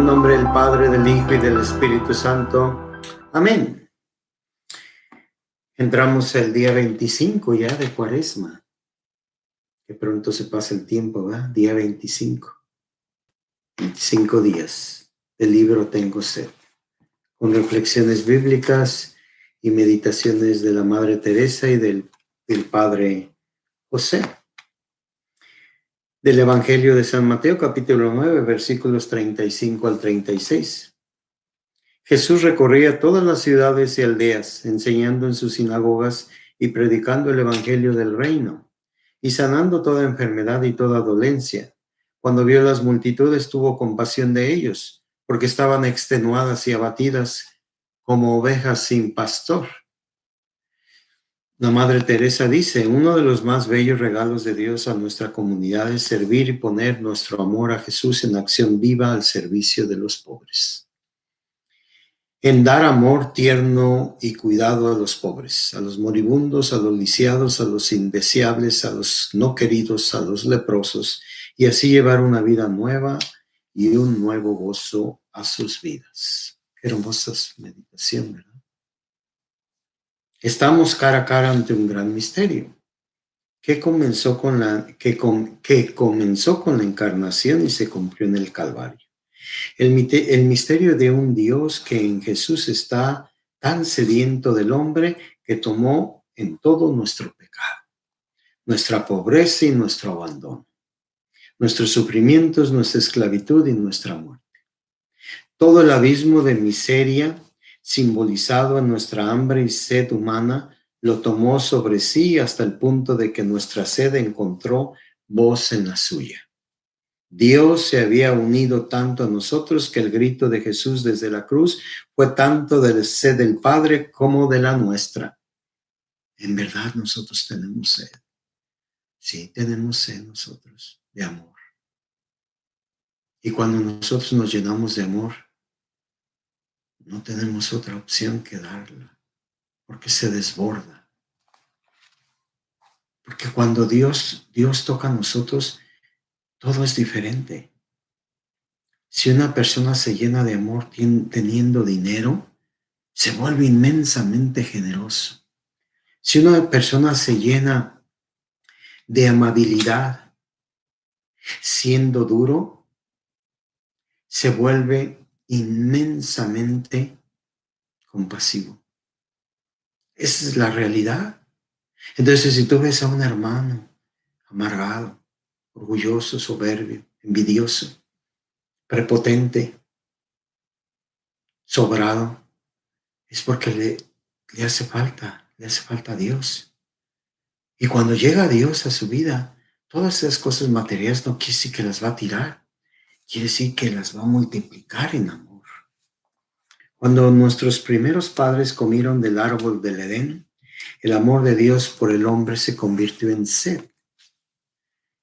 el nombre del Padre, del Hijo y del Espíritu Santo. Amén. Entramos el día 25 ya de Cuaresma. Que pronto se pasa el tiempo, ¿verdad? Día 25. 25 días del libro Tengo Sed. Con reflexiones bíblicas y meditaciones de la Madre Teresa y del Padre José. Del Evangelio de San Mateo, capítulo 9, versículos 35 al 36. Jesús recorría todas las ciudades y aldeas, enseñando en sus sinagogas y predicando el evangelio del reino, y sanando toda enfermedad y toda dolencia. Cuando vio las multitudes, tuvo compasión de ellos, porque estaban extenuadas y abatidas como ovejas sin pastor. La Madre Teresa dice: uno de los más bellos regalos de Dios a nuestra comunidad es servir y poner nuestro amor a Jesús en acción viva al servicio de los pobres. En dar amor tierno y cuidado a los pobres, a los moribundos, a los lisiados, a los indeseables, a los no queridos, a los leprosos, y así llevar una vida nueva y un nuevo gozo a sus vidas. Qué hermosas meditación, ¿verdad? Estamos cara a cara ante un gran misterio que comenzó con la encarnación y se cumplió en el Calvario. El misterio de un Dios que en Jesús está tan sediento del hombre que tomó en todo nuestro pecado, nuestra pobreza y nuestro abandono, nuestros sufrimientos, nuestra esclavitud y nuestra muerte. Todo el abismo de miseria simbolizado en nuestra hambre y sed humana lo tomó sobre sí hasta el punto de que nuestra sed encontró voz en la suya. Dios se había unido tanto a nosotros que el grito de Jesús desde la cruz fue tanto de la sed del Padre como de la nuestra. En verdad nosotros tenemos sed. Sí, tenemos sed nosotros de amor. Y cuando nosotros nos llenamos de amor, no tenemos otra opción que darla, porque se desborda. Porque cuando Dios toca a nosotros, todo es diferente. Si una persona se llena de amor teniendo dinero, se vuelve inmensamente generoso. Si una persona se llena de amabilidad, siendo duro, se vuelve inmensamente compasivo. Esa es la realidad. Entonces, si tú ves a un hermano amargado, orgulloso, soberbio, envidioso, prepotente, sobrado, es porque le hace falta a Dios. Y cuando llega Dios a su vida, todas esas cosas materiales no quiere decir que las va a tirar, quiere decir que las va a multiplicar en amor. Cuando nuestros primeros padres comieron del árbol del Edén, el amor de Dios por el hombre se convirtió en sed.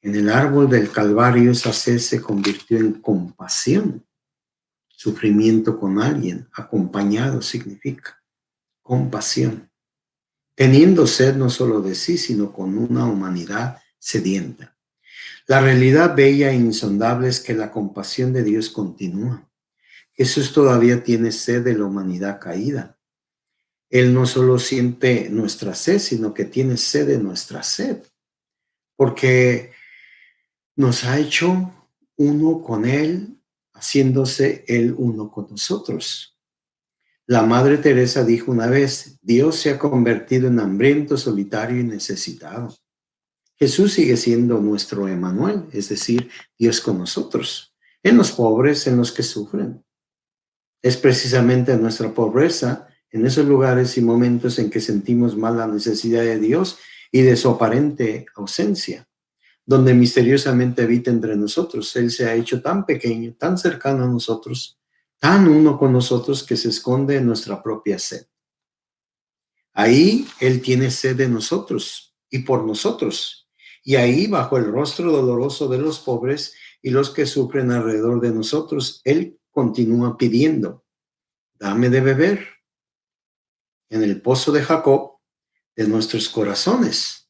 En el árbol del Calvario esa sed se convirtió en compasión. Sufrimiento con alguien, acompañado significa compasión. Teniendo sed no solo de sí, sino con una humanidad sedienta. La realidad bella e insondable es que la compasión de Dios continúa. Jesús todavía tiene sed de la humanidad caída. Él no solo siente nuestra sed, sino que tiene sed de nuestra sed, porque nos ha hecho uno con Él, haciéndose Él uno con nosotros. La Madre Teresa dijo una vez: Dios se ha convertido en hambriento, solitario y necesitado. Jesús sigue siendo nuestro Emmanuel, es decir, Dios con nosotros, en los pobres, en los que sufren. Es precisamente en nuestra pobreza, en esos lugares y momentos en que sentimos más la necesidad de Dios y de su aparente ausencia, donde misteriosamente habita entre nosotros. Él se ha hecho tan pequeño, tan cercano a nosotros, tan uno con nosotros, que se esconde en nuestra propia sed. Ahí Él tiene sed de nosotros y por nosotros. Y ahí, bajo el rostro doloroso de los pobres y los que sufren alrededor de nosotros, Él continúa pidiendo: dame de beber. En el pozo de Jacob, de nuestros corazones.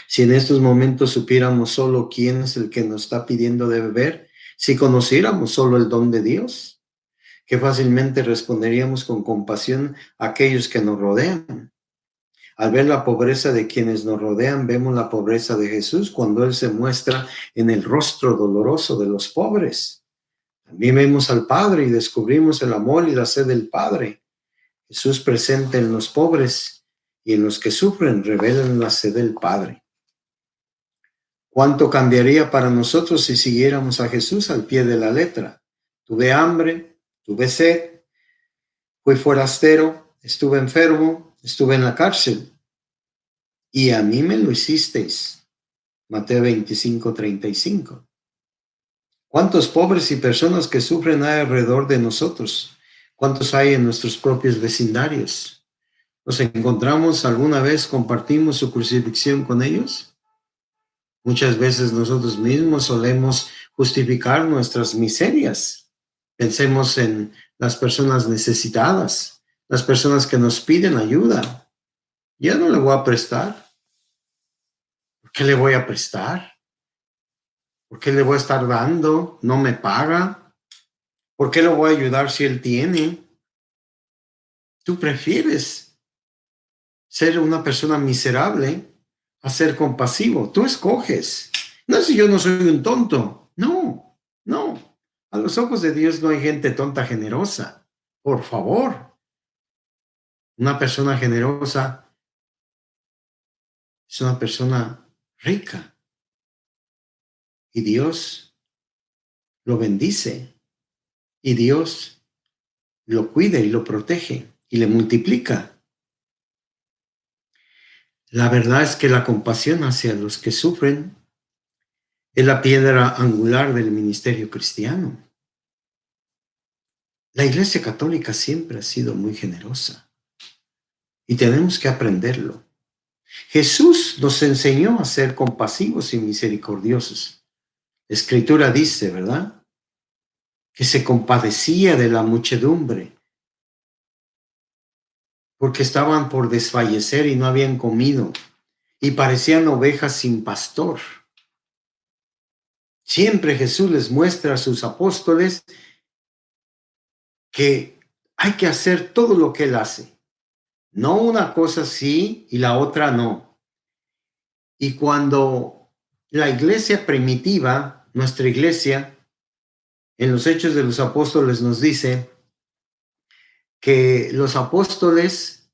Si en estos momentos supiéramos solo quién es el que nos está pidiendo de beber, Si conociéramos solo el don de Dios, que fácilmente responderíamos con compasión a aquellos que nos rodean. Al ver la pobreza de quienes nos rodean, vemos la pobreza de Jesús cuando Él se muestra en el rostro doloroso de los pobres. También vemos al Padre y descubrimos el amor y la sed del Padre. Jesús presente en los pobres y en los que sufren revelan la sed del Padre. ¿Cuánto cambiaría para nosotros si siguiéramos a Jesús al pie de la letra? Tuve hambre, tuve sed, fui forastero, estuve enfermo, estuve en la cárcel. Y a mí me lo hicisteis. Mateo 25:35. ¿Cuántos pobres y personas que sufren hay alrededor de nosotros? ¿Cuántos hay en nuestros propios vecindarios? ¿Nos encontramos alguna vez, compartimos su crucifixión con ellos? Muchas veces nosotros mismos solemos justificar nuestras miserias. Pensemos en las personas necesitadas, las personas que nos piden ayuda. Yo no le voy a prestar. ¿Por qué le voy a prestar? ¿Por qué le voy a estar dando? ¿No me paga? ¿Por qué le voy a ayudar si él tiene? Tú prefieres ser una persona miserable a ser compasivo. Tú escoges. No, si yo no soy un tonto. No, no. A los ojos de Dios no hay gente tonta generosa. Por favor. Una persona generosa es una persona rica. Y Dios lo bendice. Y Dios lo cuida y lo protege y le multiplica. La verdad es que la compasión hacia los que sufren es la piedra angular del ministerio cristiano. La Iglesia Católica siempre ha sido muy generosa y tenemos que aprenderlo. Jesús nos enseñó a ser compasivos y misericordiosos. La Escritura dice, ¿verdad?, que se compadecía de la muchedumbre porque estaban por desfallecer y no habían comido y parecían ovejas sin pastor. Siempre Jesús les muestra a sus apóstoles que hay que hacer todo lo que Él hace. No una cosa sí y la otra no. Y cuando la iglesia primitiva, nuestra iglesia, en los Hechos de los Apóstoles nos dice que los apóstoles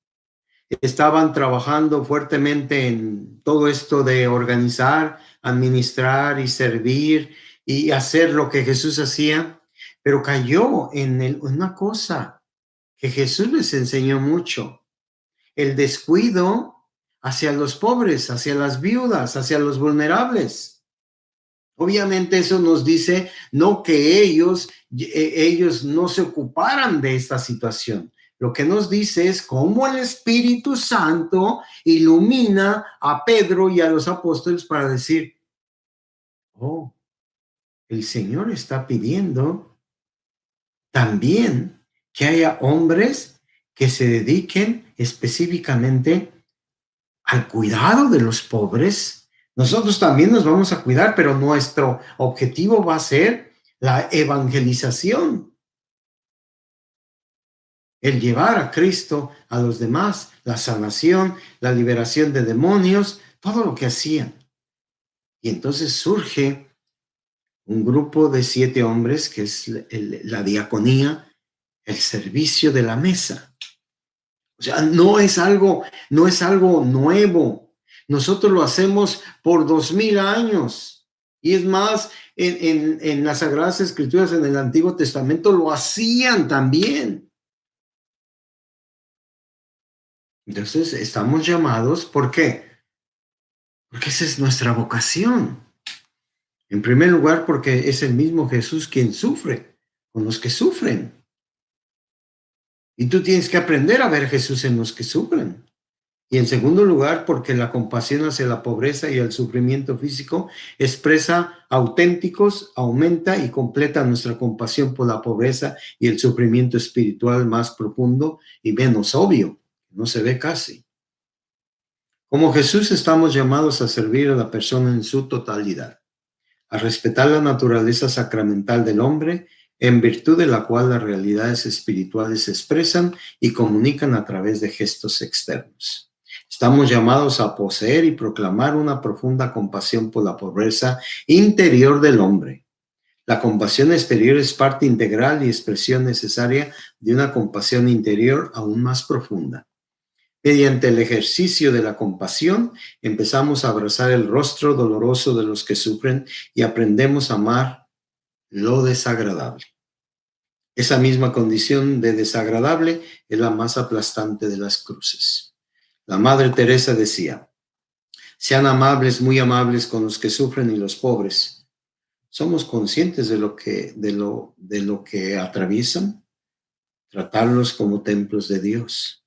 estaban trabajando fuertemente en todo esto de organizar, administrar y servir y hacer lo que Jesús hacía, pero cayó en una cosa que Jesús les enseñó mucho: el descuido hacia los pobres, hacia las viudas, hacia los vulnerables. Obviamente eso nos dice no que ellos no se ocuparan de esta situación. Lo que nos dice es cómo el Espíritu Santo ilumina a Pedro y a los apóstoles para decir, oh, el Señor está pidiendo también que haya hombres que se dediquen específicamente al cuidado de los pobres. Nosotros también nos vamos a cuidar, pero nuestro objetivo va a ser la evangelización, el llevar a Cristo a los demás, la sanación, la liberación de demonios, todo lo que hacían. Y entonces surge un grupo de 7 hombres, que es la diaconía, el servicio de la mesa. O sea, no es algo nuevo. Nosotros lo hacemos por 2000 años. Y es más, en las Sagradas Escrituras, en el Antiguo Testamento, lo hacían también. Entonces, estamos llamados, ¿por qué? Porque esa es nuestra vocación. En primer lugar, porque es el mismo Jesús quien sufre con los que sufren. Y tú tienes que aprender a ver a Jesús en los que sufren. Y en segundo lugar, porque la compasión hacia la pobreza y el sufrimiento físico expresa auténticos, aumenta y completa nuestra compasión por la pobreza y el sufrimiento espiritual más profundo y menos obvio, no se ve casi. Como Jesús estamos llamados a servir a la persona en su totalidad. a respetar la naturaleza sacramental del hombre, en virtud de la cual las realidades espirituales se expresan y comunican a través de gestos externos. Estamos llamados a poseer y proclamar una profunda compasión por la pobreza interior del hombre. La compasión exterior es parte integral y expresión necesaria de una compasión interior aún más profunda. Mediante el ejercicio de la compasión, empezamos a abrazar el rostro doloroso de los que sufren y aprendemos a amar lo desagradable. Esa misma condición de desagradable es la más aplastante de las cruces. La Madre Teresa decía: sean amables, muy amables con los que sufren y los pobres. ¿Somos conscientes de lo que atraviesan? Tratarlos como templos de Dios.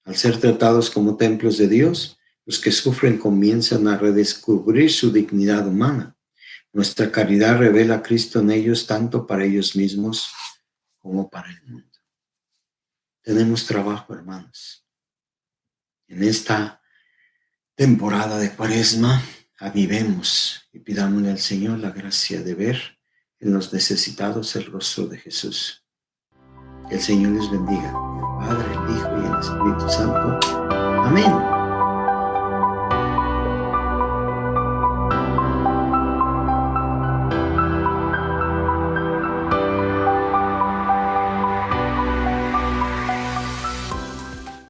Al ser tratados como templos de Dios, los que sufren comienzan a redescubrir su dignidad humana. Nuestra caridad revela a Cristo en ellos tanto para ellos mismos como para el mundo. Tenemos trabajo, hermanos. En esta temporada de Cuaresma, avivemos y pidámosle al Señor la gracia de ver en los necesitados el rostro de Jesús. Que el Señor les bendiga, el Padre, el Hijo y el Espíritu Santo. Amén.